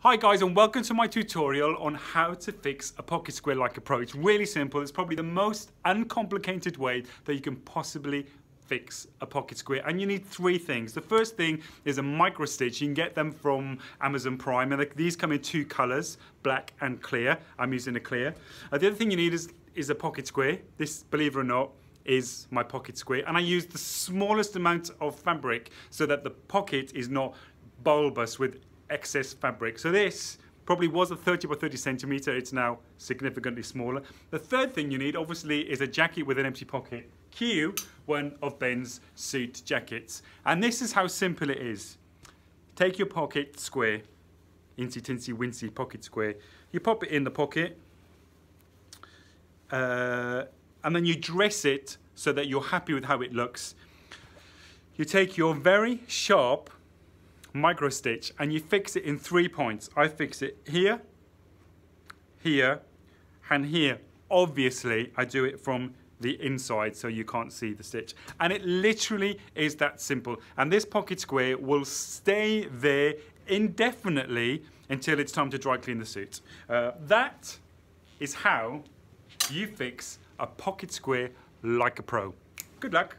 Hi guys, and welcome to my tutorial on how to fix a pocket square like a pro. It's really simple. It's probably the most uncomplicated way that you can possibly fix a pocket square, and you need three things. The first thing is a micro stitch. You can get them from Amazon Prime, and these come in two colors, black and clear. I'm using a clear. The other thing you need is a pocket square. This, believe it or not, is my pocket square, and I use the smallest amount of fabric so that the pocket is not bulbous with excess fabric. So this probably was a 30 by 30 centimeter. It's now significantly smaller. The third thing you need, obviously, is a jacket with an empty pocket. Cue one of Ben's suit jackets. And this is how simple it is. Take your pocket square, insy tinsy wincy pocket square. You pop it in the pocket, and then you dress it so that you're happy with how it looks. You take your very sharp micro stitch and you fix it in 3 points. I fix it here, here, and here. Obviously, I do it from the inside so you can't see the stitch. And it literally is that simple. And this pocket square will stay there indefinitely until it's time to dry clean the suit. That is how you fix a pocket square like a pro. Good luck.